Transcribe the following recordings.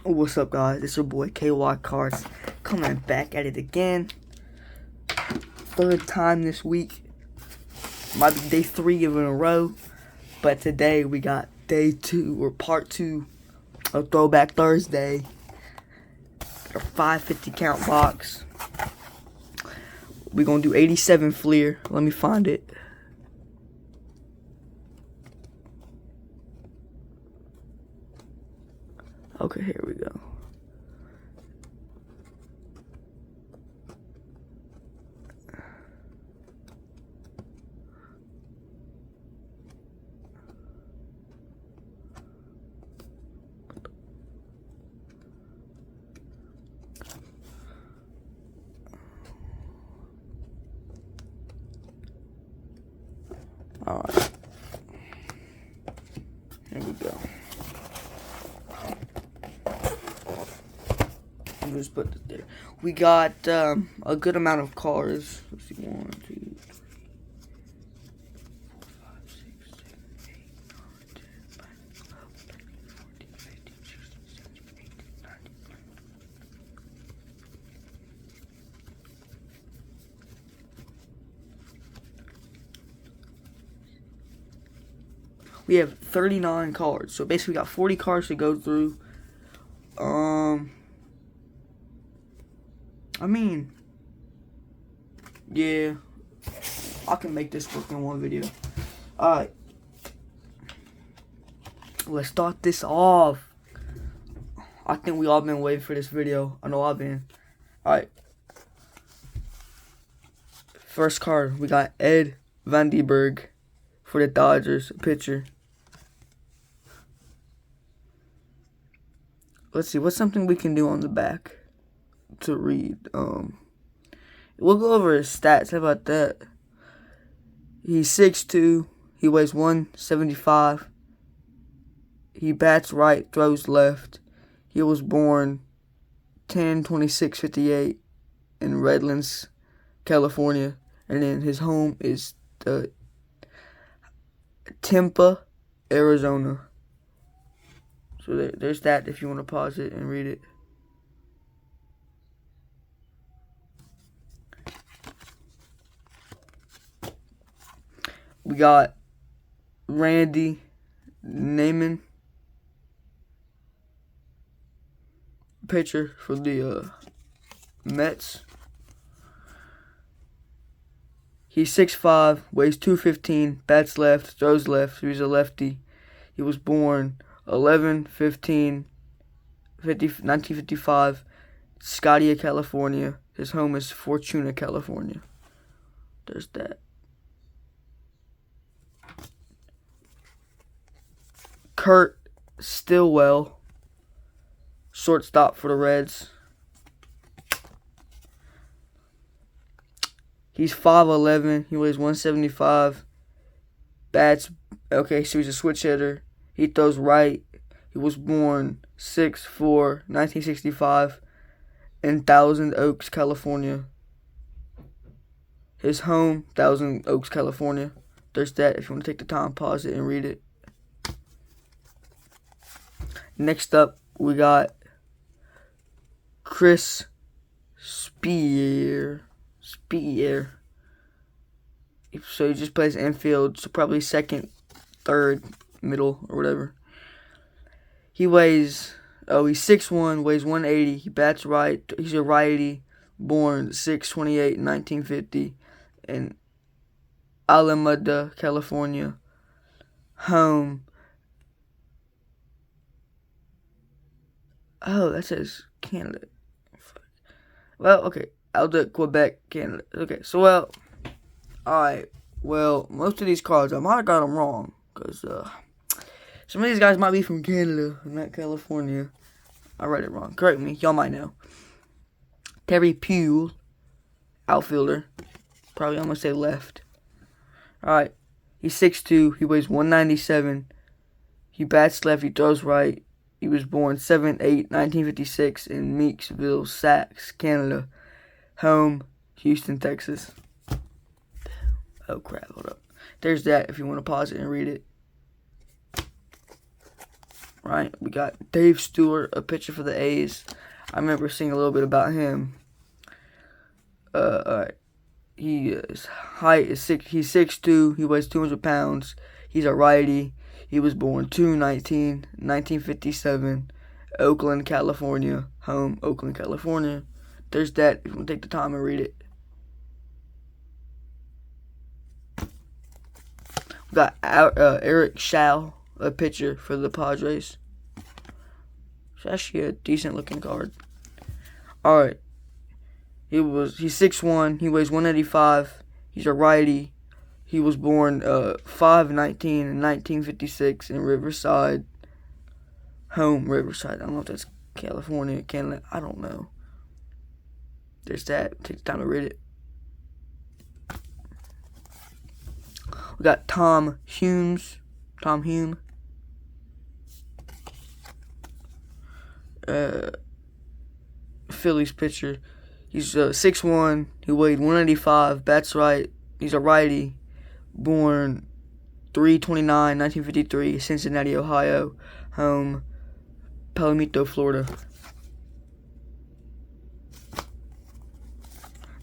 What's up, guys? It's your boy KY Cards coming back at it again. Third time this week. Might be day 3 of in a row, but today we got day 2 or part 2 of Throwback Thursday. A 550 count box. We're gonna do 87 Fleer. Let me find it. Okay, here we go. Alright. Here we go. Just put it there. We got a good amount of cards. Let's see, 1, 2, 3, 4, 5, 6, 7, 8, 9, 10, 11, 12, 13, 14, 15, 16, 17, 18, 19. We have 39 cards, so basically we got 40 cards to go through. I mean, yeah, I can make this work in one video. Alright, let's start this off. I think we all been waiting for this video. I know I've been. Alright, first card, we got Ed Vandenberg for the Dodgers, pitcher. Let's see, what's something we can do on the back to read? We'll go over his stats. How about that? He's 6'2". He weighs 175. He bats right, throws left. He was born 10/26/58 in Redlands, California, and then his home is Tampa, Arizona. So there's that if you want to pause it and read it. We got Randy Neiman, pitcher for the Mets. He's 6'5", weighs 215, bats left, throws left. So he's a lefty. He was born 11/15/1955, Scotia, California. His home is Fortuna, California. There's that. Kurt Stillwell, shortstop for the Reds. He's 5'11". He weighs 175. Bats, okay, so he's a switch hitter. He throws right. He was born 6/4/1965 in Thousand Oaks, California. His home, Thousand Oaks, California. There's that if you want to take the time, pause it, and read it. Next up, we got Chris Spear. So he just plays infield, so probably second, third, middle, or whatever. He weighs, he's 6'1", weighs 180. He bats right. He's a righty, born 6/28/1950 in Alameda, California. Home. Oh, that says Canada. Well, okay. Alda, Quebec, Canada. Okay, so, well, alright. Well, most of these cards, I might have got them wrong. Because, some of these guys might be from Canada, not California. I read it wrong. Correct me. Y'all might know. Terry Pugh, outfielder. Probably I'm going to say left. Alright. He's 6'2". He weighs 197. He bats left. He throws right. He was born 7/8/1956 in Meeksville, Sacs, Canada. Home, Houston, Texas. Oh, crap. Hold up. There's that if you want to pause it and read it. right? We got Dave Stewart, a pitcher for the A's. I remember seeing a little bit about him. Alright. His height is he's 6'2", he weighs 200 pounds. He's a righty. He was born 2/19/1957, Oakland, California. Home, Oakland, California. There's that, if you want to take the time and read it. We got Eric Schall, a pitcher for the Padres. It's actually a decent looking card. Alright. He's 6'1", he weighs 185. He's a righty. He was born 5/19/1956 in Riverside. Home, Riverside. I don't know if that's California, Canada. I don't know. There's that. Take the time to read it. We got Tom Hume. Phillies pitcher. He's 6'1", he weighed 185, bats right. He's a righty. Born 3/29/1953, Cincinnati, Ohio. Home, Palomito, Florida.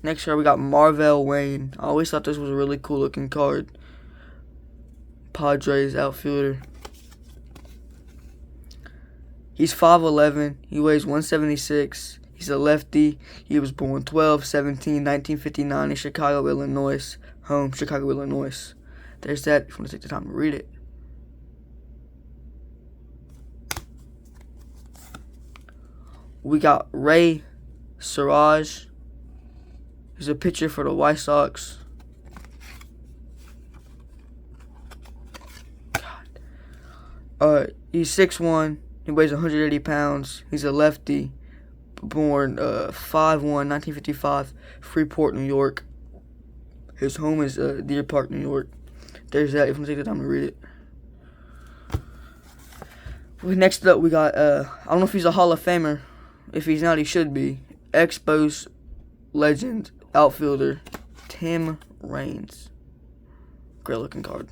Next card, we got Marvell Wayne. I always thought this was a really cool looking card. Padres outfielder. He's 5'11", he weighs 176. He's a lefty. He was born 12/17/1959 in Chicago, Illinois. Home, Chicago, Illinois. There's that, if you want to take the time to read it. We got Ray Siraj. He's a pitcher for the White Sox. He's 6'1", he weighs 180 pounds. He's a lefty. Born 5/1/1955, Freeport, New York. His home is Deer Park, New York. There's that, if you want to take the time to read it. Next up, we got, I don't know if he's a Hall of Famer. If he's not, he should be. Expos legend, outfielder, Tim Raines. Great looking card.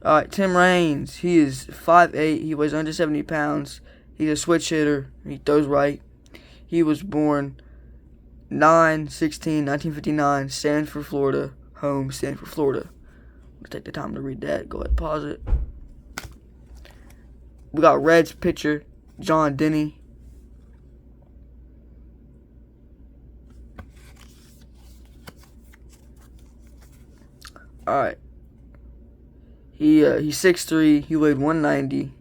Alright, Tim Raines. He is 5'8", he weighs under 70 pounds. He's a switch hitter. He throws right. He was born 9/16/1959, Sanford, Florida. Home, Sanford, Florida. Let's take the time to read that. Go ahead, pause it. We got Reds pitcher, John Denny. Alright. He's 6'3", he weighed 190.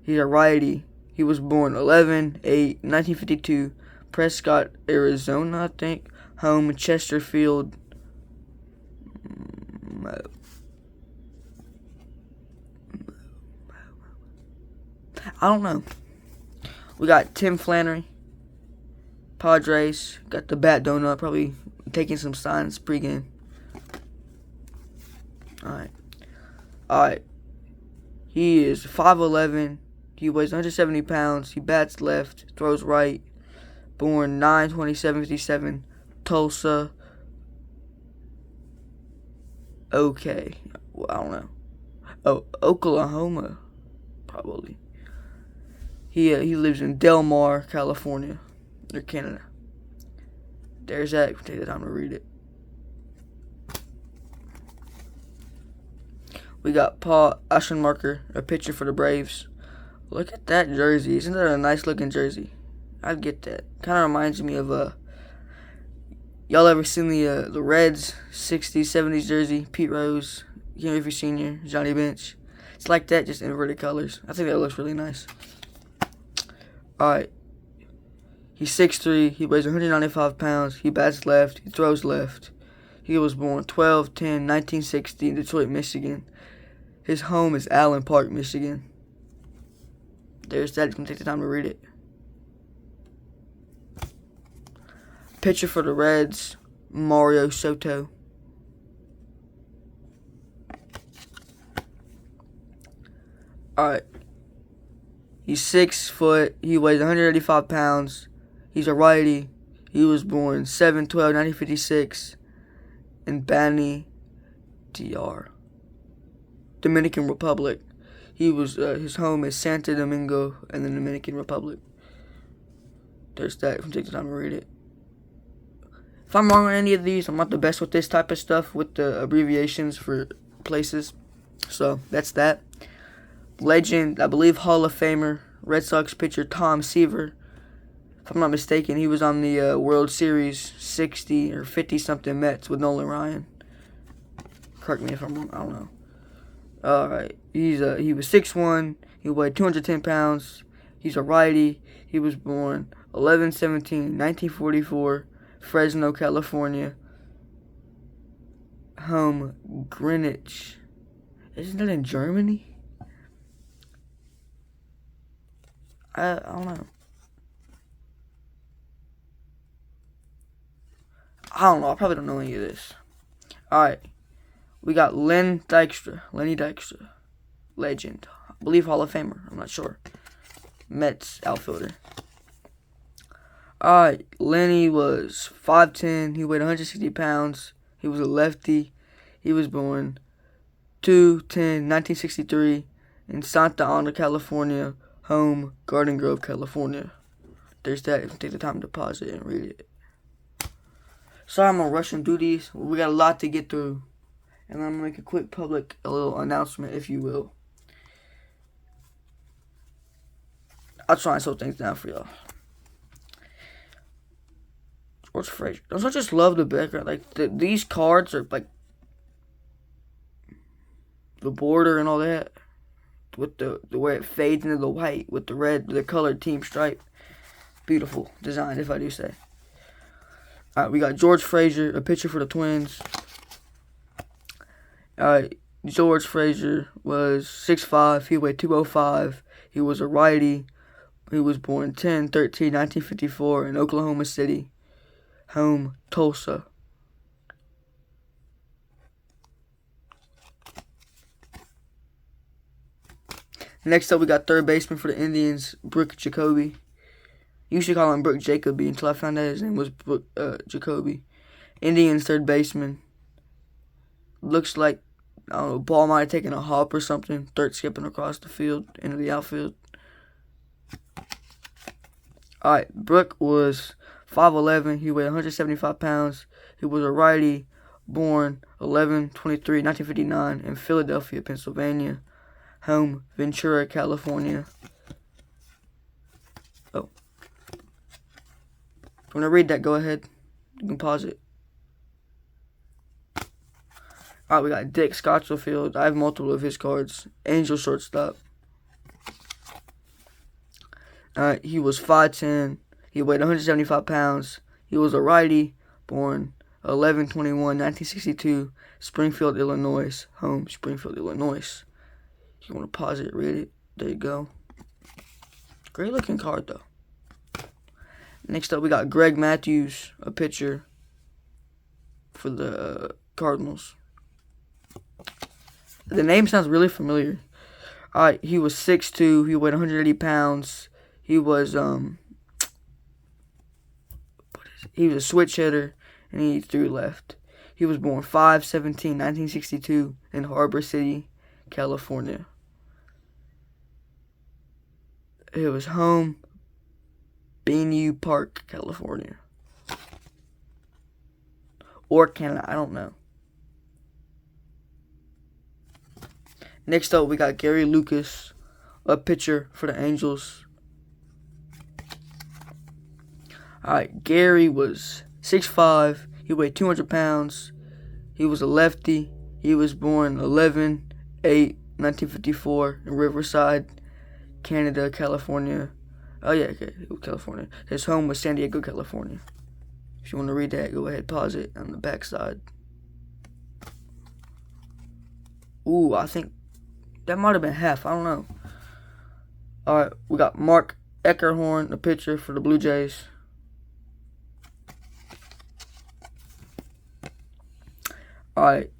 He's a righty. He was born 11/8/1952, Prescott, Arizona, I think. Home, Chesterfield. I don't know. We got Tim Flannery, Padres. Got the bat donut, probably taking some signs pregame. Alright. He is 5'11". He weighs 170 pounds. He bats left, throws right. Born 9/27/57, Tulsa. Okay. Well, I don't know. Oh, Oklahoma, probably. He lives in Del Mar, California, or Canada. There's that. Take the time to read it. We got Paul Ashenmarker, a pitcher for the Braves. Look at that jersey. Isn't that a nice looking jersey? I'd get that. Kind of reminds me of y'all ever seen the Reds 60s, 70s jersey? Pete Rose, Ken Griffey Sr., Johnny Bench. It's like that, just inverted colors. I think that looks really nice. Alright. He's 6'3", he weighs 195 pounds. He bats left, he throws left. He was born 12/10/1960 in Detroit, Michigan. His home is Allen Park, Michigan. There's that. You can take the time to read it. Pitcher for the Reds, Mario Soto. Alright. He's 6 foot. He weighs 185 pounds. He's a righty. He was born 7/12/1956 in Bani, DR, Dominican Republic. his home is Santo Domingo in the Dominican Republic. There's that. If you take the time to read it. If I'm wrong on any of these, I'm not the best with this type of stuff with the abbreviations for places. So that's that. Legend, I believe Hall of Famer, Red Sox pitcher Tom Seaver. If I'm not mistaken, he was on the World Series 60 or 50 something Mets with Nolan Ryan. Correct me if I'm wrong. I don't know. All right, he was 6'1". He weighed 210 pounds. He's a righty. He was born 11/17/1944, Fresno, California. Home Greenwich. Isn't that in Germany? I don't know. I don't know. I probably don't know any of this. Alright. We got Lenny Dykstra. Legend. I believe Hall of Famer. I'm not sure. Mets outfielder. Alright. Lenny was 5'10". He weighed 160 pounds. He was a lefty. He was born 2/10/1963 in Santa Ana, California. Home, Garden Grove, California. There's that. If you take the time to pause it and read it. Sorry I'm gonna rush and do these. We got a lot to get through. And I'm gonna make a quick a little announcement, if you will. I'll try and slow things down for y'all. George Frazier. Don't I just love the background? Like, these cards are like the border and all that. With the way it fades into the white with the red, the colored team stripe. Beautiful design, if I do say. Alright, we got George Frazier, a pitcher for the Twins. Alright, George Frazier was 6'5". He weighed 205. He was a righty. He was born 10/13/1954 in Oklahoma City. Home, Tulsa. Next up, we got third baseman for the Indians, Brooke Jacoby. Used to call him Brooke Jacoby until I found out his name was Brooke Jacoby. Indians third baseman. Looks like, I don't know, ball might have taken a hop or something. Dirt skipping across the field into the outfield. Alright, Brooke was 5'11". He weighed 175 pounds. He was a righty, born 11/23/1959 in Philadelphia, Pennsylvania. Home, Ventura, California. Oh. If you want to read that, go ahead. You can pause it. Alright, we got Dick Scotchfield. I have multiple of his cards. Angel shortstop. Alright, he was 5'10". He weighed 175 pounds. He was a righty, born 11/21/1962, Springfield, Illinois. Home, Springfield, Illinois. If you want to pause it, read it. There you go. Great looking card, though. Next up, we got Greg Matthews, a pitcher for the Cardinals. The name sounds really familiar. Alright, he was 6'2". He weighed 180 pounds. He was a switch hitter, and he threw left. He was born 5/17/1962 in Harbor City, California. It was home, Bayview Park, California. Or Canada, I don't know. Next up, we got Gary Lucas, a pitcher for the Angels. Alright, Gary was 6'5". He weighed 200 pounds. He was a lefty. He was born 11/8/1954 in Riverside, Canada, California. Oh, yeah, okay, California. His home was San Diego, California. If you want to read that, go ahead, pause it on the back side. Ooh, I think that might have been half. I don't know. Alright, we got Mark Eckerhorn, a pitcher for the Blue Jays. Alright,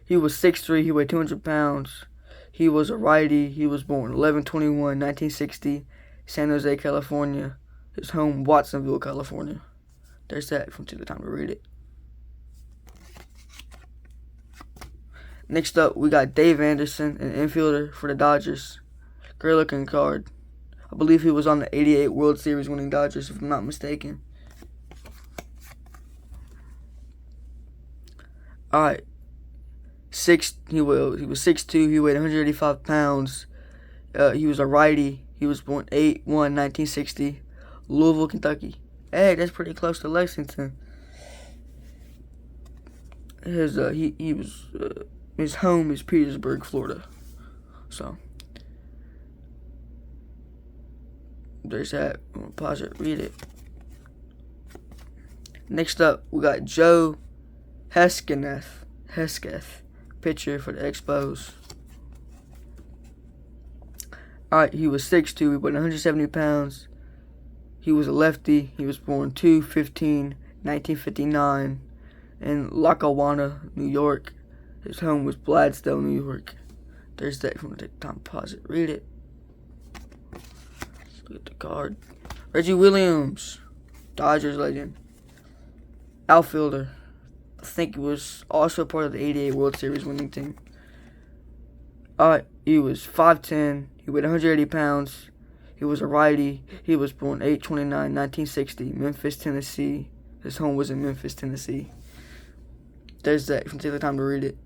he was 6'3". He weighed 200 pounds. He was a righty. He was born 11/21/1960, San Jose, California. His home, Watsonville, California. There's that from Take the Time to Read It. Next up, we got Dave Anderson, an infielder for the Dodgers. Great looking card. I believe he was on the '88 World Series winning Dodgers, if I'm not mistaken. All right. He was 6'2". He weighed 185 pounds. He was a righty. He was born 8/1/1960, Louisville, Kentucky. Hey, that's pretty close to Lexington. His his home is Petersburg, Florida. So there's that. I'm gonna pause it, read it. Next up, we got Joe Hesketh, pitcher for the Expos. Alright, he was 6'2", he weighed 170 pounds. He was a lefty. He was born 2/15/1959 in Lackawanna, New York. His home was Bladstone, New York. There's that. If you want to take time to pause it, read it. Look at the card. Reggie Williams, Dodgers legend. Outfielder. I think he was also part of the '88 World Series winning team. Alright, he was 5'10". He weighed 180 pounds. He was a righty. He was born 8/29/1960, Memphis, Tennessee. His home was in Memphis, Tennessee. There's that. If you take the time to read it.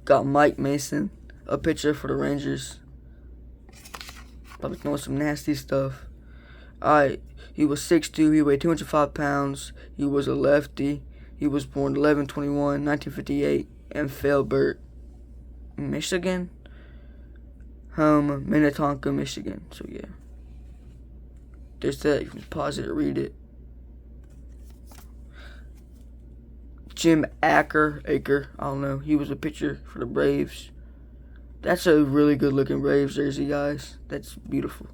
Got Mike Mason, a pitcher for the Rangers. Probably throwing some nasty stuff. Alright, he was 6'2". He weighed 205 pounds. He was a lefty. He was born 11/21/1958 in Fairburn, Michigan. Home, Minnetonka, Michigan. So yeah, there's that. You can pause it, read it. Jim Acker, I don't know. He was a pitcher for the Braves. That's a really good looking Braves jersey, guys. That's beautiful.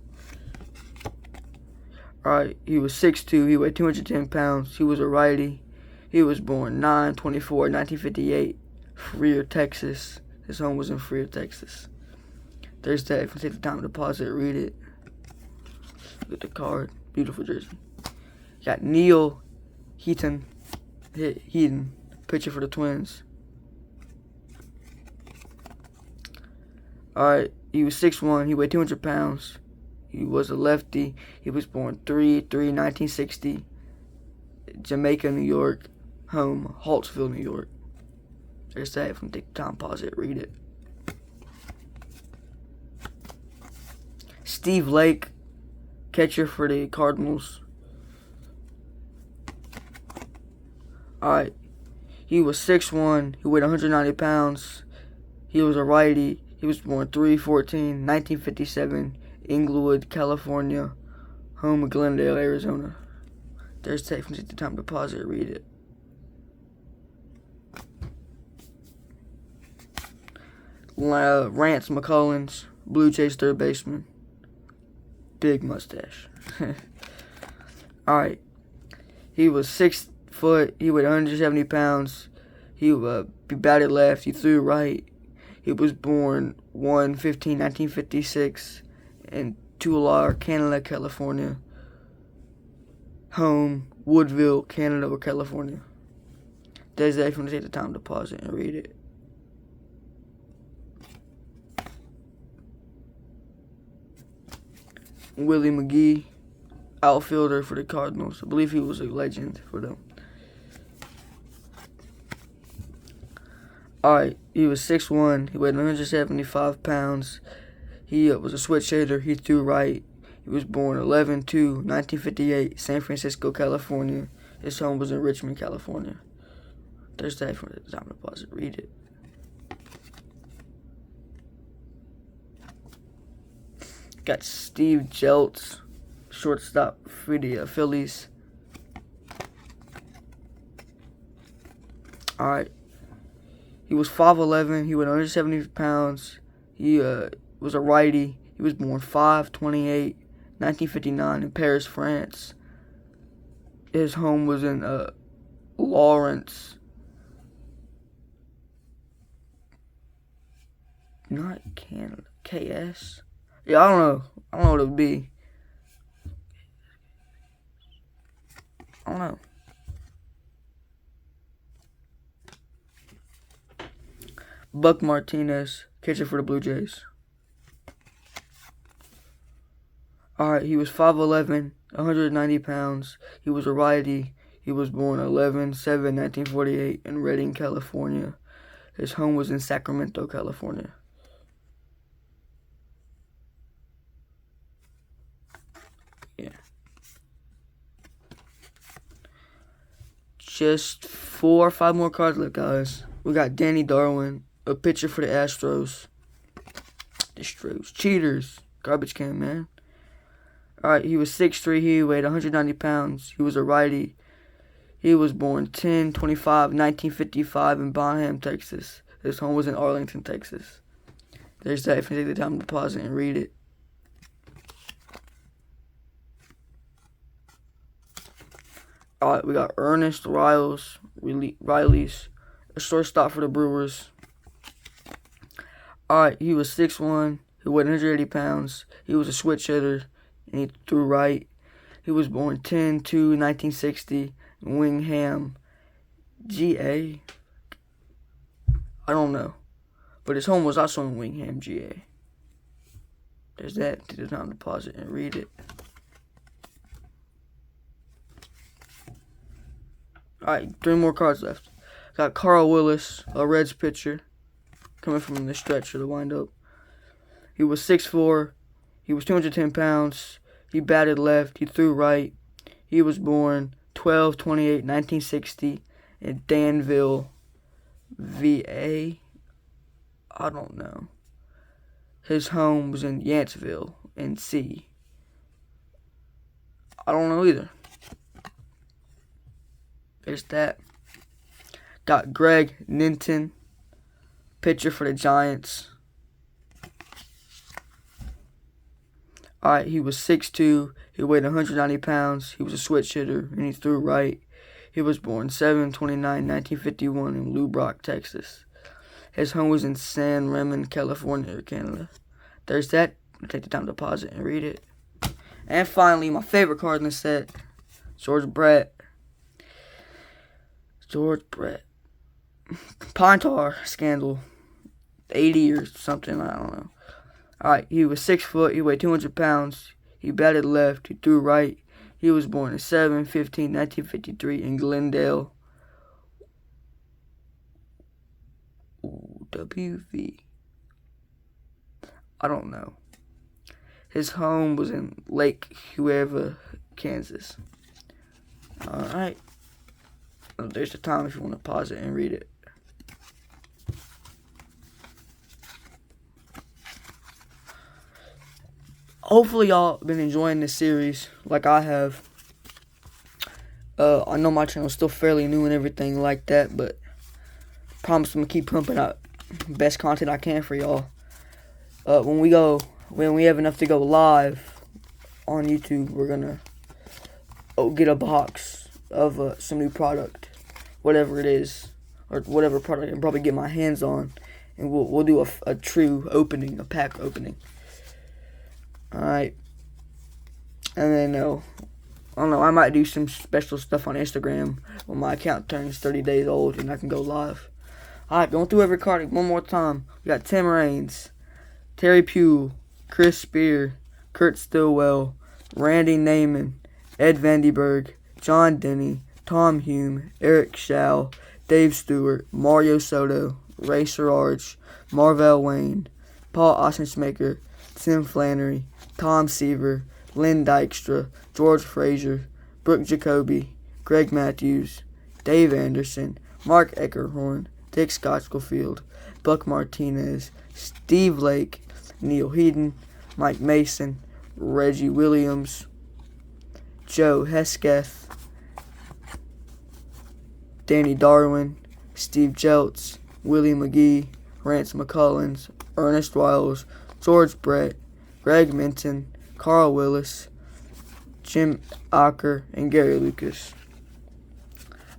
Alright, he was 6'2". He weighed 210 pounds. He was a righty. He was born 9/24/1958, Freer, Texas. His home was in Freer, Texas. There's that. If you take the time to pause it, read it. Look at the card. Beautiful jersey. Got Neil Heaton, pitcher for the Twins. Alright, he was 6'1". He weighed 200 pounds. He was a lefty. He was born 3/3/1960, Jamaica, New York. Home, Haltsville, New York. There's that. If you take the time, pause it, read it. Steve Lake, catcher for the Cardinals. Alright. He was 6'1". He weighed 190 pounds. He was a righty. He was born 3/14/1957, Inglewood, California. Home of Glendale, Arizona. There's that. If you take the time to pause it, read it. Rance McCullens, Blue Jays third baseman. Big mustache. Alright. He was 6 foot. He weighed 170 pounds. He batted left. He threw right. He was born 1/15/1956 in Tulare, Canada, California. Home, Woodville, Canada, or California. There's that. If you want to take the time to pause it and read it. Willie McGee, outfielder for the Cardinals. I believe he was a legend for them. Alright, he was 6'1". He weighed 175 pounds. He was a switch hitter. He threw right. He was born 11/2/1958, San Francisco, California. His home was in Richmond, California. There's that. For the time to pause it, read it. Got Steve Jeltz, shortstop for the Phillies. Alright. He was 5'11". He weighed 170 pounds. He was a righty. He was born 5/28/1959 in Paris, France. His home was in Lawrence. Not Canada. KS? Yeah, I don't know. I don't know what it would be. I don't know. Buck Martinez, Catcher for the Blue Jays. Alright, he was 5'11", 190 pounds. He was a righty. He was born 11/7/1948 in Redding, California. His home was in Sacramento, California. Yeah. Just 4 or 5 more cards left, guys. We got Danny Darwin, a pitcher for the Astros. Cheaters. Garbage can, man. Alright, he was 6'3", he weighed 190 pounds. He was a righty. He was born 10/25/1955 in Bonham, Texas. His home was in Arlington, Texas. There's that if you take the time to pause it and read it. Alright, we got Ernest Riley's, a shortstop for the Brewers. Alright, he was 6'1", he weighed 180 pounds. He was a switch hitter, and he threw right. He was born 10/2/1960 in Wingham, GA. I don't know, but his home was also in Wingham, GA. There's that. Take the time to pause it and read it. Alright, 3 more cards left. Got Carl Willis, a Reds pitcher, coming from the stretch or the windup. He was 6'4", he was 210 pounds. He batted left, he threw right. He was born 12/28/1960 in Danville, VA. I don't know. His home was in Yanceville, NC. I don't know either. There's that. Got Greg Ninton, pitcher for the Giants. Alright, he was 6'2", he weighed 190 pounds. He was a switch hitter, and he threw right. He was born 7/29/1951 in Lubbock, Texas. His home was in San Ramon, California, Canada. There's that. Take the time to pause it and read it. And finally, my favorite card in the set, George Brett. Pine tar scandal. 80 or something, I don't know. Alright, he was 6 foot, he weighed 200 pounds. He batted left, he threw right. He was born in 7/15/1953 in Glendale, WV. I don't know. His home was in Lake Hueva, Kansas. Alright. There's the time if you want to pause it and read it. Hopefully y'all been enjoying this series like I have. I know my channel's still fairly new and everything like that, but I promise I'm gonna keep pumping out best content I can for y'all. When we have enough to go live on YouTube, we're gonna get a box of some new product, whatever it is, or whatever product I can probably get my hands on, and we'll do a true opening, a pack opening. Alright. And then, I don't know, I might do some special stuff on Instagram when my account turns 30 days old and I can go live. Alright, going through every card one more time. We got Tim Raines, Terry Pugh, Chris Spear, Kurt Stillwell, Randy Naiman, Ed Vandenberg, John Denny, Tom Hume, Eric Schau, Dave Stewart, Mario Soto, Ray Sirarge, Marvell Wayne, Paul Ossensmaker, Tim Flannery, Tom Seaver, Lynn Dykstra, George Frazier, Brooke Jacoby, Greg Matthews, Dave Anderson, Mark Eckerhorn, Dick Schofield, Buck Martinez, Steve Lake, Neil Heaton, Mike Mason, Reggie Williams, Joe Hesketh, Danny Darwin, Steve Jeltz, Willie McGee, Rance McCullens, Ernest Wiles, George Brett, Greg Minton, Carl Willis, Jim Acker, and Gary Lucas.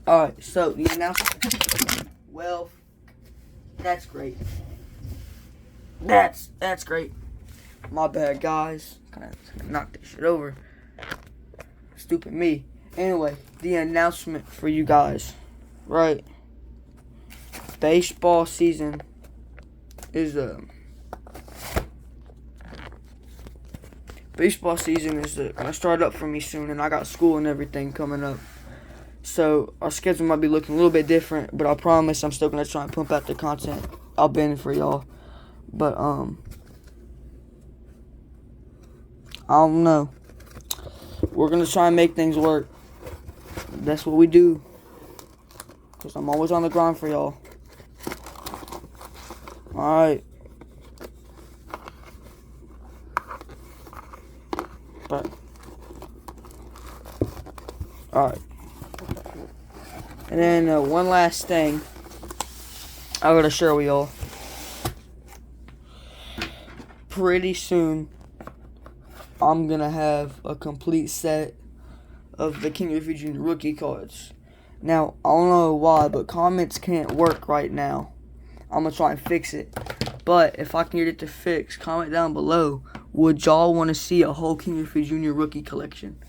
Alright, so the announcement. Well, that's great. That's great. My bad, guys. Kind of knocked this shit over. Stupid me. Anyway, the announcement for you guys. Right. Baseball season is baseball season is gonna start up for me soon, and I got school and everything coming up. So our schedule might be looking a little bit different, but I promise I'm still gonna try and pump out the content I'll bend for y'all. But I don't know. We're gonna try and make things work. That's what we do. Cause I'm always on the grind for y'all. Alright. But alright. And then one last thing I gotta share with y'all. Pretty soon I'm gonna have a complete set of the King Griffey Jr. rookie cards. Now, I don't know why, but comments can't work right now. I'm gonna try and fix it. But if I can get it to fix, comment down below. Would y'all want to see a whole King Griffey Jr. rookie collection?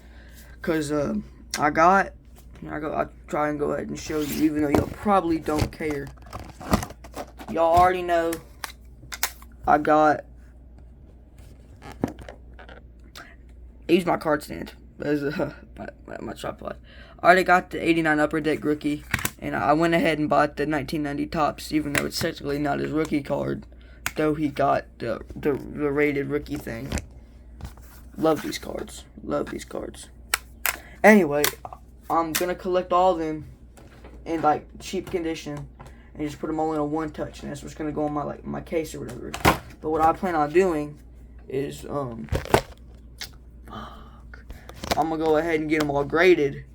Cause I'll try and go ahead and show you, even though y'all probably don't care. Y'all already know I use my card stand as my tripod. I already got the 89 Upper Deck rookie, and I went ahead and bought the 1990 Topps, even though it's technically not his rookie card, though he got the rated rookie thing. Love these cards. Love these cards. Anyway, I'm gonna collect all of them in like cheap condition and just put them all in a one touch, and that's what's gonna go on my case or whatever. But what I plan on doing is I'm gonna go ahead and get them all graded,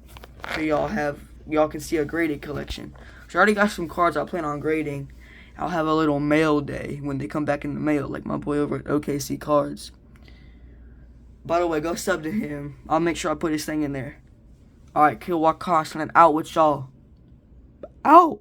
so y'all can see a graded collection. So I already got some cards I plan on grading. I'll have a little mail day when they come back in the mail, like my boy over at OKC Cards. By the way, go sub to him. I'll make sure I put his thing in there. Alright, Kill Walk Carson, I'm out with y'all. Out!